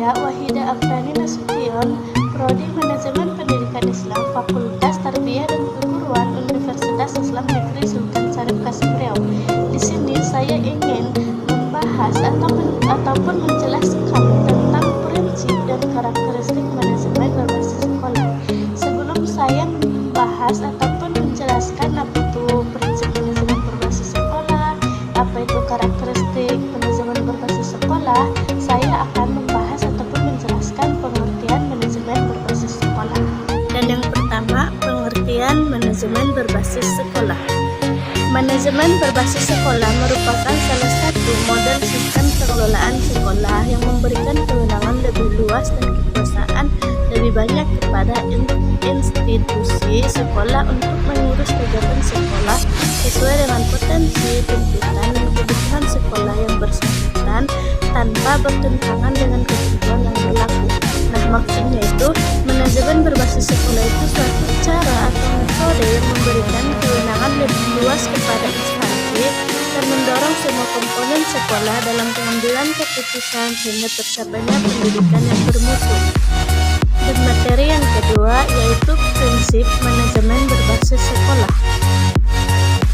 Saya Wahida Afrani Nasution, Prodi Manajemen Pendidikan Islam, Fakultas Tarbiyah dan Keguruan Universitas Islam Negeri Sultan Syarif Qasim Riau. Di sini saya ingin membahas ataupun menjelaskan tentang prinsip dan karakteristik manajemen berbasis sekolah. Sebelum saya membahas ataupun menjelaskan apa itu prinsip manajemen berbasis sekolah, apa itu karakteristik manajemen berbasis sekolah, saya akan membahas ataupun menjelaskan pengertian manajemen berbasis sekolah. Dan yang pertama, pengertian manajemen berbasis sekolah. Manajemen berbasis sekolah merupakan salah satu model sistem pengelolaan sekolah yang memberikan kewenangan lebih luas dan kekuasaan lebih banyak kepada institusi sekolah untuk mengurus kegiatan sekolah sesuai dengan potensi, tuntutan, dan kebutuhan sekolah yang bersangkutan tanpa bertentangan dengan ketentuan yang berlaku. Nah, maksudnya itu, manajemen berbasis sekolah itu suatu cara atau metode yang memberikan kewenangan lebih luas kepada instansi dan mendorong semua komponen sekolah dalam pengambilan keputusan sehingga tercapainya pendidikan yang bermutu. Dan materi yang kedua yaitu prinsip manajemen berbasis sekolah.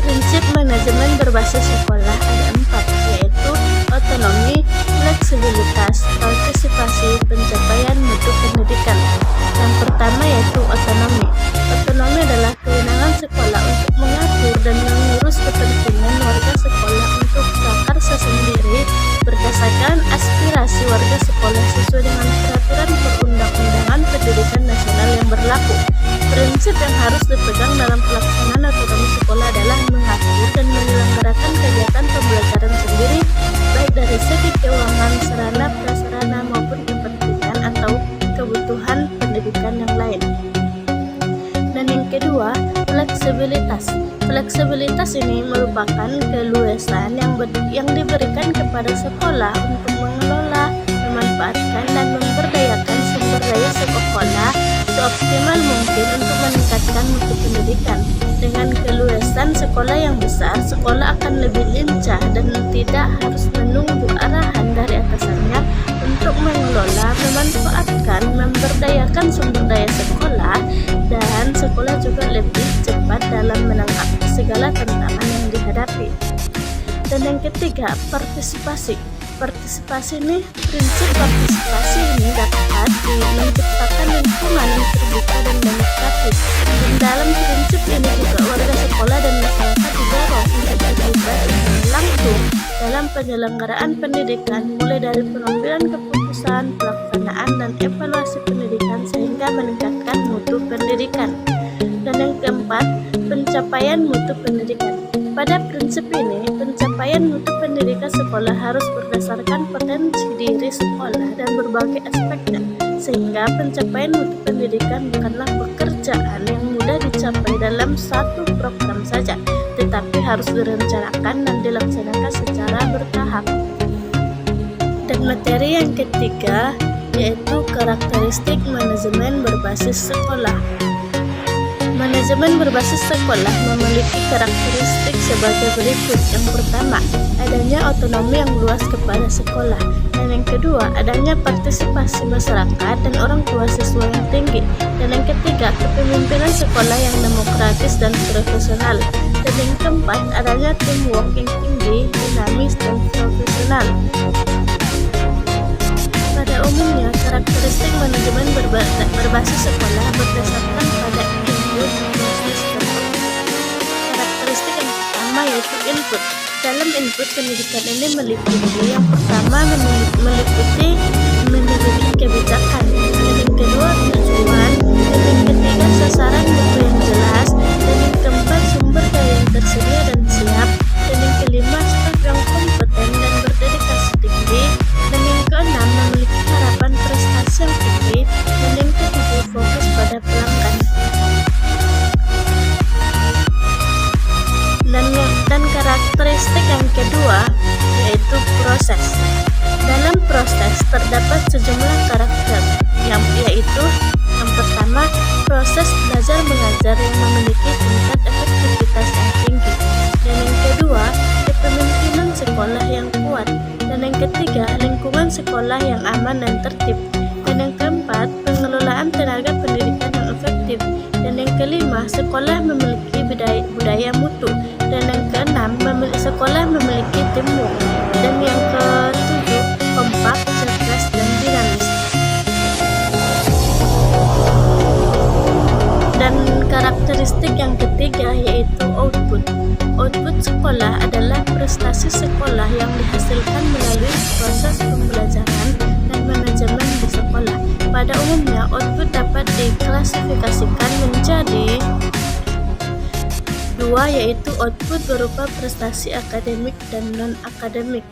Prinsip manajemen berbasis sekolah ada 4, yaitu otonomi, fleksibilitas, partisipasi, pencapaian mutu pendidikan. Yang pertama yaitu otonomi. Otonomi adalah kewenangan sekolah untuk mengatur dan mengurus kepentingan warga sekolah untuk prakarsa sendiri berdasarkan aspirasi warga sekolah sesuai dengan peraturan perundang-undangan pendidikan nasional yang berlaku. Prinsip yang harus dipegang dalam pelaksanaan otonomi sekolah adalah mengatur dan menyelenggarakan kegiatan pembelajaran sendiri, baik dari segi keuangan, sarana prasarana maupun kepentingan atau kebutuhan pendidikan yang lain. Dan yang kedua, fleksibilitas. Fleksibilitas ini merupakan keluasan yang diberikan kepada sekolah untuk mengelola, memanfaatkan, dan memberdayakan sumber daya sekolah seoptimal mungkin untuk meningkatkan mutu pendidikan. Dengan keluasan sekolah yang besar, sekolah akan lebih lincah dan tidak harus menunggu arahan dari atasannya untuk mengelola, memanfaatkan, memberdayakan sumber daya sekolah, dan sekolah juga lebih cepat dalam menanggapi segala tantangan yang dihadapi. Dan yang ketiga, partisipasi. Prinsip partisipasi ini dapat menciptakan lingkungan yang terbuka dan demokratis. Dan dalam prinsip ini juga warga sekolah dan masyarakat didorong untuk terlibat langsung dalam penyelenggaraan pendidikan, mulai dari pengambilan keputusan, pelaksanaan, dan evaluasi pendidikan sehingga meningkatkan mutu pendidikan. Dan yang keempat, pencapaian mutu pendidikan. Pada prinsip ini, pencapaian mutu pendidikan sekolah harus berdasarkan potensi diri sekolah dan berbagai aspeknya, sehingga pencapaian mutu pendidikan bukanlah pekerjaan yang mudah dicapai dalam satu program saja, tetapi harus direncanakan dan dilaksanakan secara bertahap. Dan materi yang ketiga yaitu karakteristik manajemen berbasis sekolah. Manajemen berbasis sekolah memiliki karakteristik sebagai berikut. Yang pertama, adanya otonomi yang luas kepada sekolah. Dan yang kedua, adanya partisipasi masyarakat dan orang tua siswa yang tinggi. Dan yang ketiga, kepemimpinan sekolah yang demokratis dan profesional. Dan yang keempat, adanya teamwork yang tinggi, dinamis, dan profesional. Pada umumnya, karakteristik manajemen berbasis sekolah berdasarkan pada input, proses, dan output. Karakteristik yang pertama yaitu input. Dalam input pendidikan ini meliputi yang pertama meliputi kebijakan, dan yang kedua tujuan, dan yang ketiga sasaran mutu yang jelas, dan yang keempat sumber daya yang tersedia dan siap, dan yang kelima staf yang kompeten dan berdedikasi tinggi, dan yang keenam memiliki harapan prestasi yang tinggi, dan yang ketujuh fokus pada pelanggan. Dan karakteristik yang kedua yaitu proses. Dalam proses terdapat sejumlah karakter yaitu yang pertama, proses belajar mengajar yang memiliki tingkat efektivitas yang tinggi, dan yang kedua, kepemimpinan sekolah yang kuat, dan yang ketiga, lingkungan sekolah sekolah yang aman dan tertib. Dan yang keempat, pengelolaan tenaga pendidikan yang efektif. Dan yang kelima, sekolah memiliki budaya mutu. Dan yang keenam, sekolah memiliki teamwork. Dan yang ketujuh, kompak, cerdas, dan dinamis. Dan karakteristik yang ketiga yaitu output. Output sekolah adalah prestasi sekolah yang dihasilkan melalui proses pembelajaran dan manajemen di sekolah. Pada umumnya, output dapat diklasifikasikan menjadi dua, yaitu output berupa prestasi akademik dan non-akademik.